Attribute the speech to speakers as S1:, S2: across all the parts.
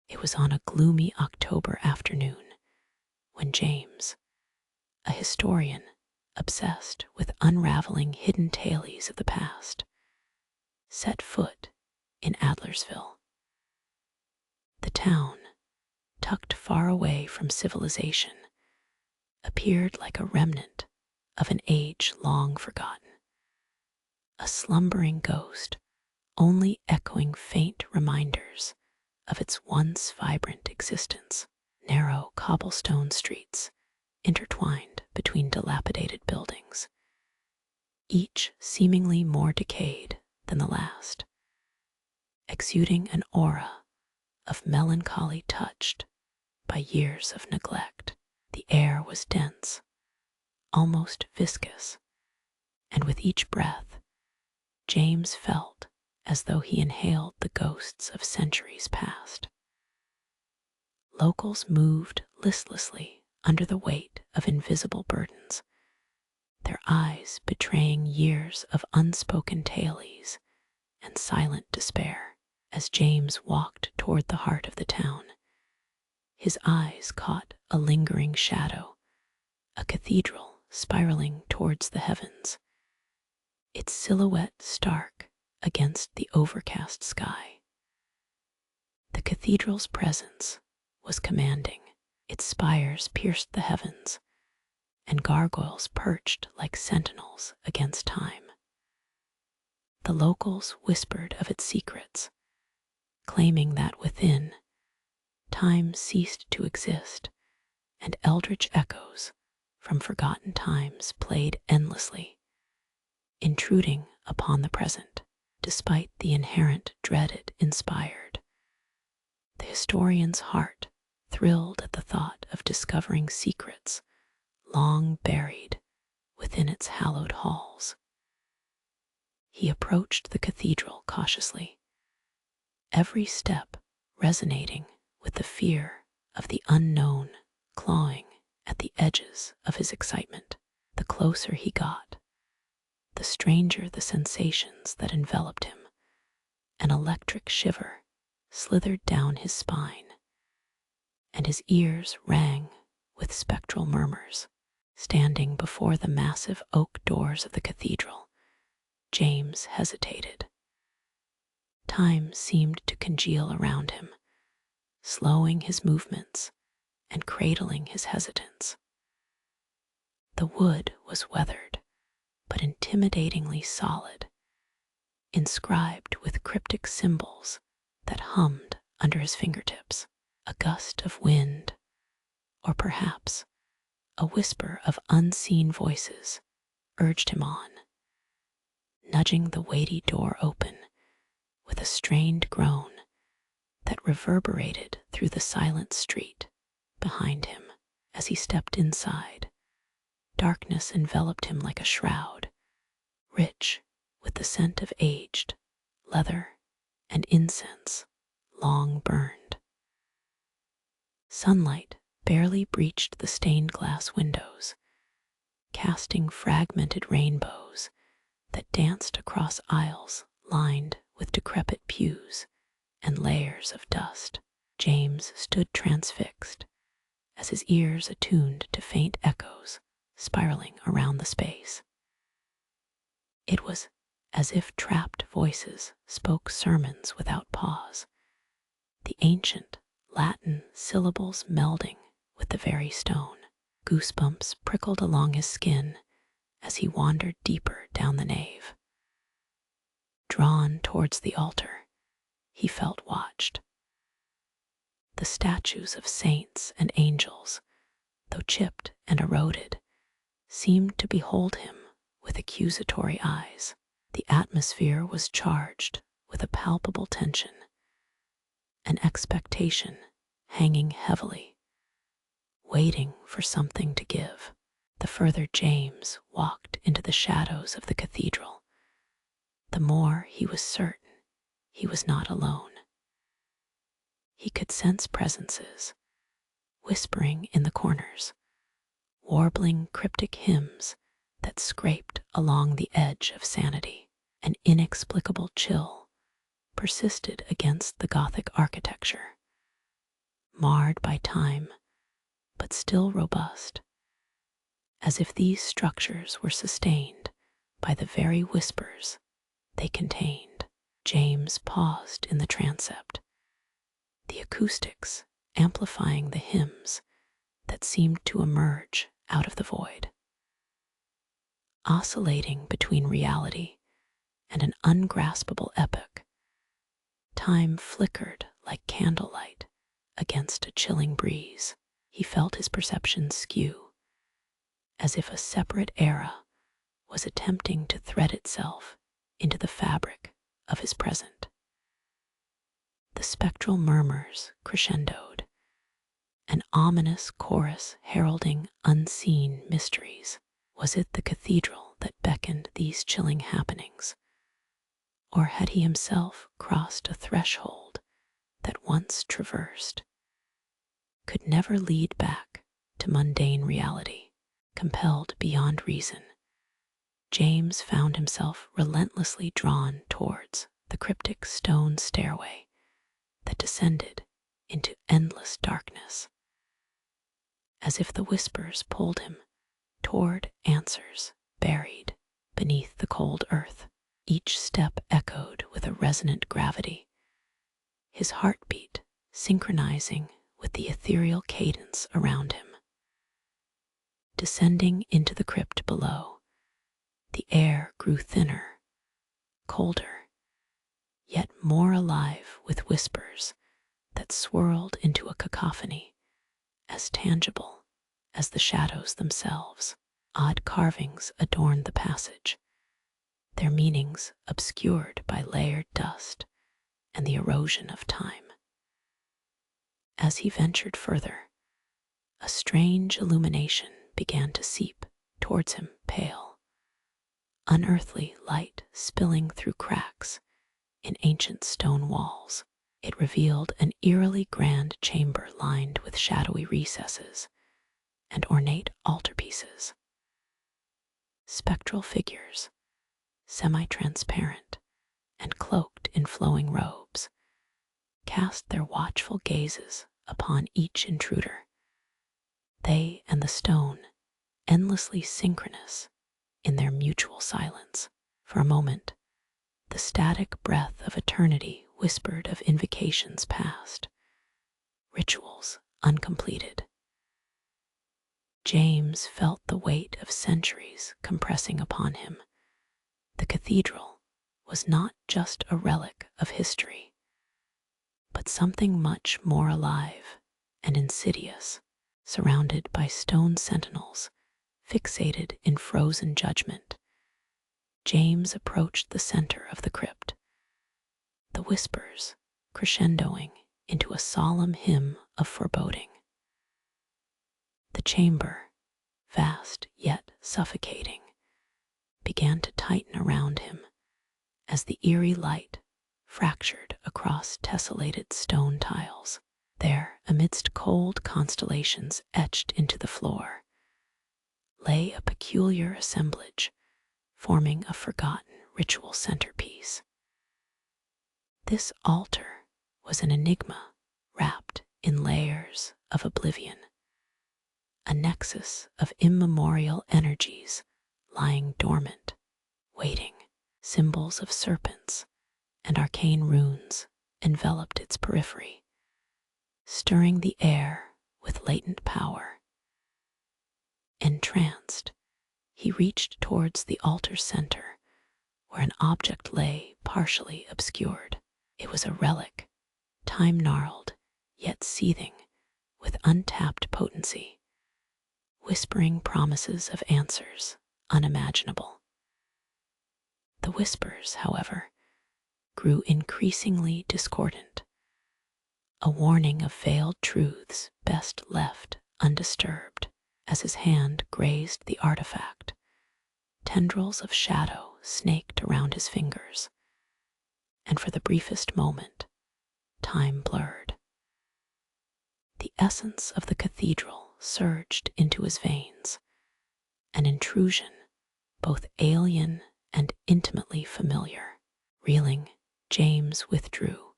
S1: It was on a gloomy October afternoon when James, a historian obsessed with unraveling hidden tales of the past, set foot in Adlersville. The town, tucked far away from civilization, appeared like a remnant of an age long forgotten, a slumbering ghost, only echoing faint reminders of its once vibrant existence. Narrow cobblestone streets intertwined between dilapidated buildings, each seemingly more decayed than the last, exuding an aura of melancholy touched by years of neglect. The air was dense, almost viscous, and with each breath, James felt as though he inhaled the ghosts of centuries past. Locals moved listlessly under the weight of invisible burdens, their eyes betraying years of unspoken tales and silent despair. As James walked toward the heart of the town, his eyes caught a lingering shadow, a cathedral spiraling towards the heavens, its silhouette stark against the overcast sky. The cathedral's presence was commanding. Its spires pierced the heavens, and gargoyles perched like sentinels against time. The locals whispered of its secrets, claiming that within, time ceased to exist, and eldritch echoes from forgotten times played endlessly, intruding upon the present. Despite the inherent dread it inspired, the historian's heart thrilled at the thought of discovering secrets long buried within its hallowed halls. He approached the cathedral cautiously, every step resonating with the fear of the unknown clawing at the edges of his excitement. The closer he got, the stranger the sensations that enveloped him. An electric shiver slithered down his spine, and his ears rang with spectral murmurs. Standing before the massive oak doors of the cathedral, James hesitated. Time seemed to congeal around him, slowing his movements and cradling his hesitance. The wood was weathered, but intimidatingly solid, inscribed with cryptic symbols that hummed under his fingertips. A gust of wind, or perhaps a whisper of unseen voices, urged him on, nudging the weighty door open with a strained groan that reverberated through the silent street behind him. As he stepped inside, darkness enveloped him like a shroud, rich with the scent of aged leather and incense long burned. Sunlight barely breached the stained glass windows, casting fragmented rainbows that danced across aisles lined with decrepit pews and layers of dust. James stood transfixed as his ears attuned to faint echoes spiraling around the space. It was as if trapped voices spoke sermons without pause, the ancient Latin syllables melding with the very stone. Goosebumps prickled along his skin as he wandered deeper down the nave. Drawn towards the altar, he felt watched. The statues of saints and angels, though chipped and eroded, seemed to behold him with accusatory eyes. The atmosphere was charged with a palpable tension, an expectation hanging heavily, waiting for something to give. The further James walked into the shadows of the cathedral, the more he was certain he was not alone. He could sense presences, whispering in the corners, warbling cryptic hymns that scraped along the edge of sanity. An inexplicable chill persisted against the Gothic architecture, marred by time, but still robust, as if these structures were sustained by the very whispers they contained. James paused in the transept, the acoustics amplifying the hymns that seemed to emerge out of the void. Oscillating between reality and an ungraspable epoch, time flickered like candlelight against a chilling breeze. He felt his perception skew, as if a separate era was attempting to thread itself into the fabric of his present. The spectral murmurs crescendoed, an ominous chorus heralding unseen mysteries. Was it the cathedral that beckoned these chilling happenings? Or had he himself crossed a threshold that once traversed, could never lead back to mundane reality? Compelled beyond reason, James found himself relentlessly drawn towards the cryptic stone stairway that descended into endless darkness, as if the whispers pulled him toward answers buried beneath the cold earth. Each step echoed with a resonant gravity, his heartbeat synchronizing with the ethereal cadence around him. Descending into the crypt below, the air grew thinner, colder, yet more alive with whispers that swirled into a cacophony as tangible as the shadows themselves. Odd carvings adorned the passage, their meanings obscured by layered dust and the erosion of time. As he ventured further, a strange illumination began to seep towards him, pale, unearthly light spilling through cracks in ancient stone walls. It revealed an eerily grand chamber lined with shadowy recesses and ornate altarpieces. Spectral figures, semi-transparent and cloaked in flowing robes, cast their watchful gazes upon each intruder. They and the stone endlessly synchronous in their mutual silence. For a moment, the static breath of eternity whispered of invocations past, rituals uncompleted. James felt the weight of centuries compressing upon him. The cathedral was not just a relic of history, but something much more alive and insidious, surrounded by stone sentinels fixated in frozen judgment. James approached the center of the crypt, the whispers crescendoing into a solemn hymn of foreboding. The chamber, vast yet suffocating, began to tighten around him as the eerie light fractured across tessellated stone tiles. There, amidst cold constellations etched into the floor, lay a peculiar assemblage forming a forgotten ritual centerpiece. This altar was an enigma wrapped in layers of oblivion, a nexus of immemorial energies lying dormant, waiting. Symbols of serpents and arcane runes enveloped its periphery, stirring the air with latent power. Entranced, he reached towards the altar's center, where an object lay partially obscured. It was a relic, time-gnarled, yet seething with untapped potency, whispering promises of answers unimaginable. The whispers, however, grew increasingly discordant, a warning of veiled truths best left undisturbed. As his hand grazed the artifact, tendrils of shadow snaked around his fingers, and for the briefest moment, time blurred. The essence of the cathedral surged into his veins, an intrusion both alien and intimately familiar. Reeling, James withdrew,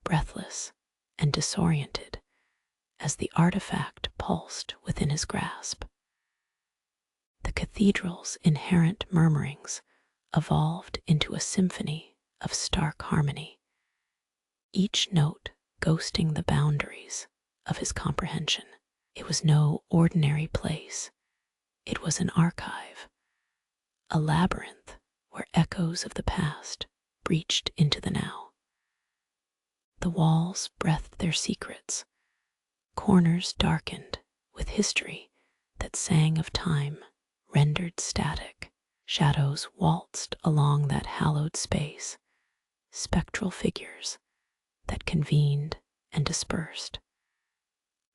S1: breathless and disoriented, as the artifact pulsed within his grasp. The cathedral's inherent murmurings evolved into a symphony of stark harmony, each note ghosting the boundaries of his comprehension. It was no ordinary place. It was an archive, a labyrinth where echoes of the past breached into the now. The walls breathed their secrets, corners darkened with history that sang of time rendered static. Shadows waltzed along that hallowed space, spectral figures that convened and dispersed,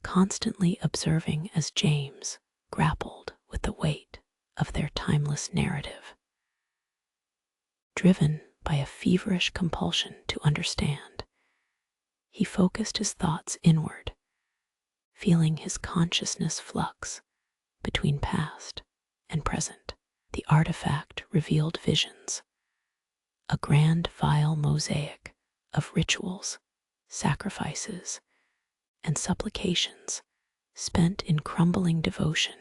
S1: constantly observing as James grappled with the weight of their timeless narrative. Driven by a feverish compulsion to understand, he focused his thoughts inward, feeling his consciousness flux between past and present. The artifact revealed visions, a grand vile mosaic of rituals, sacrifices, and supplications spent in crumbling devotion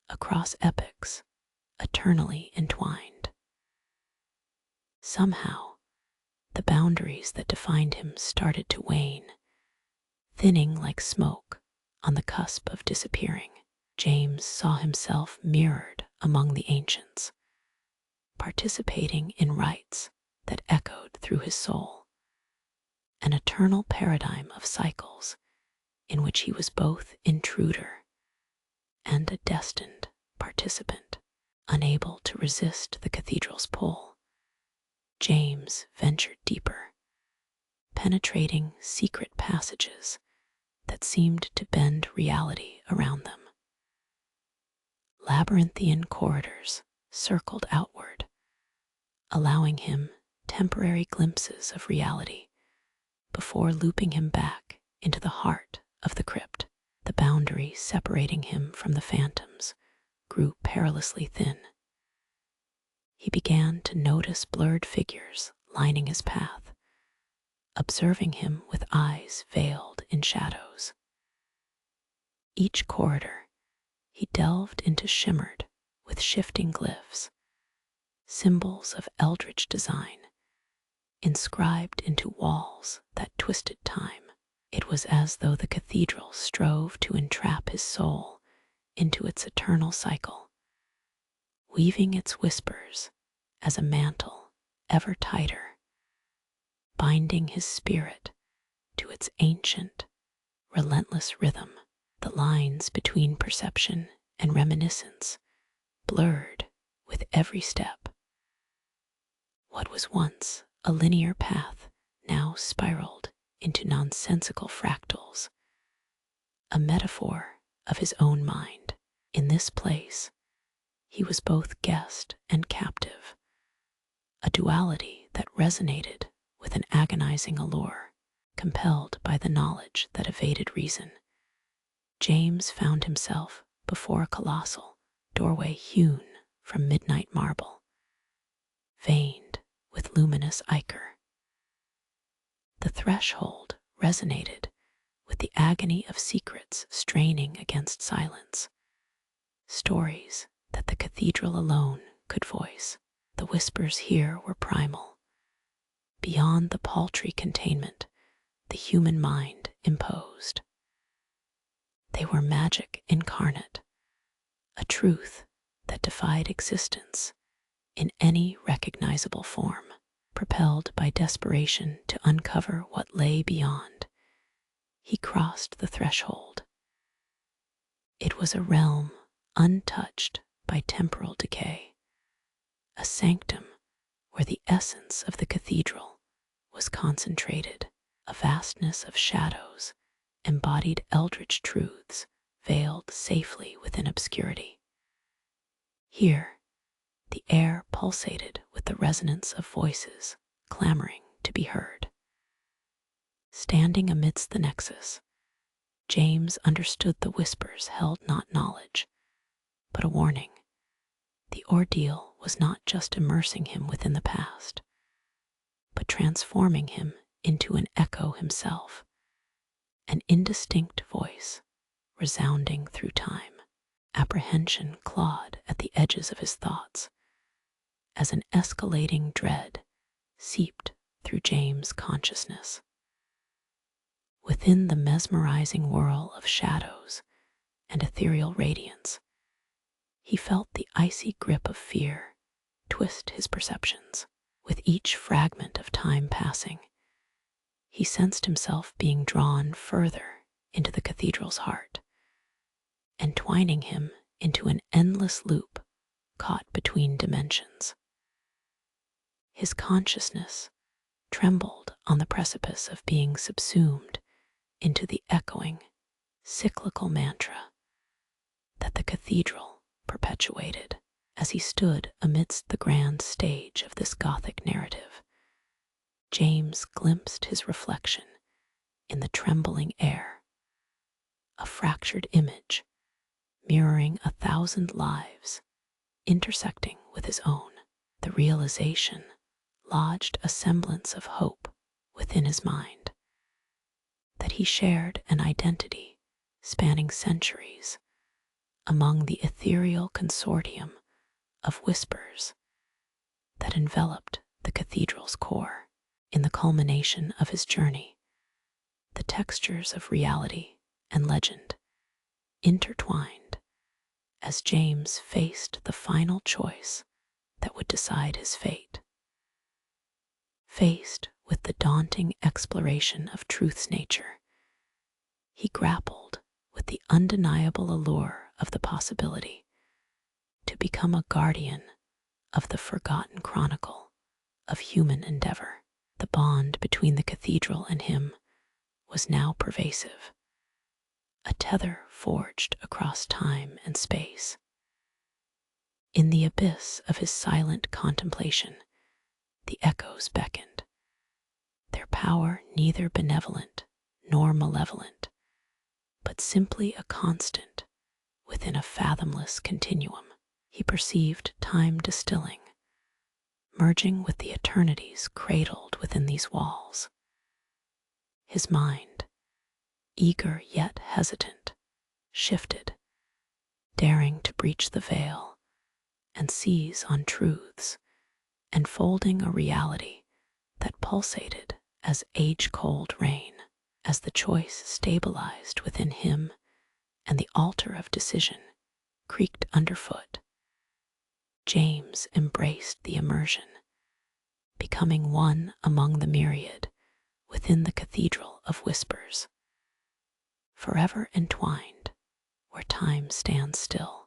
S1: across epochs eternally entwined. Somehow, the boundaries that defined him started to wane, thinning like smoke on the cusp of disappearing. James saw himself mirrored among the ancients, participating in rites that echoed through his soul, an eternal paradigm of cycles in which he was both intruder and a destined participant. Unable to resist the cathedral's pull, James ventured deeper, penetrating secret passages that seemed to bend reality around them. Labyrinthian corridors circled outward, allowing him temporary glimpses of reality before looping him back into the heart of the crypt. The boundary separating him from the phantoms grew perilously thin. He began to notice blurred figures lining his path, observing him with eyes veiled in shadows. Each corridor he delved into shimmered with shifting glyphs, symbols of eldritch design, inscribed into walls that twisted time. It was as though the cathedral strove to entrap his soul into its eternal cycle, weaving its whispers as a mantle ever tighter, binding his spirit to its ancient, relentless rhythm. The lines between perception and reminiscence blurred with every step. What was once a linear path now spiraled into nonsensical fractals, a metaphor of his own mind. In this place, he was both guest and captive, a duality that resonated with an agonizing allure. Compelled by the knowledge that evaded reason, James found himself before a colossal doorway hewn from midnight marble, veined with luminous ichor. The threshold resonated with the agony of secrets straining against silence, stories that the cathedral alone could voice. The whispers here were primal, beyond the paltry containment the human mind imposed. They were magic incarnate, a truth that defied existence in any recognizable form. Propelled by desperation to uncover what lay beyond, he crossed the threshold. It was a realm untouched by temporal decay, a sanctum where the essence of the cathedral was concentrated. A vastness of shadows embodied eldritch truths veiled safely within obscurity. Here, the air pulsated with the resonance of voices clamoring to be heard. Standing amidst the nexus, James understood the whispers held not knowledge, but a warning. The ordeal was not just immersing him within the past, but transforming him into an echo himself, an indistinct voice resounding through time. Apprehension clawed at the edges of his thoughts as an escalating dread seeped through James' consciousness. Within the mesmerizing whirl of shadows and ethereal radiance, he felt the icy grip of fear twist his perceptions. With each fragment of time passing, he sensed himself being drawn further into the cathedral's heart, entwining him into an endless loop caught between dimensions. His consciousness trembled on the precipice of being subsumed into the echoing, cyclical mantra that the cathedral perpetuated. As he stood amidst the grand stage of this Gothic narrative, James glimpsed his reflection in the trembling air, a fractured image mirroring 1,000 lives intersecting with his own. The realization lodged a semblance of hope within his mind, that he shared an identity spanning centuries among the ethereal consortium of whispers that enveloped the cathedral's core. In the culmination of his journey, the textures of reality and legend intertwined as James faced the final choice that would decide his fate. Faced with the daunting exploration of truth's nature, he grappled with the undeniable allure of the possibility to become a guardian of the forgotten chronicle of human endeavor. The bond between the cathedral and him was now pervasive, a tether forged across time and space. In the abyss of his silent contemplation, the echoes beckoned, their power neither benevolent nor malevolent, but simply a constant within a fathomless continuum. He perceived time distilling, merging with the eternities cradled within these walls. His mind, eager yet hesitant, shifted, daring to breach the veil and seize on truths, enfolding a reality that pulsated as age-cold rain. As the choice stabilized within him and the altar of decision creaked underfoot, James embraced the immersion, becoming one among the myriad within the cathedral of whispers, forever entwined where time stands still.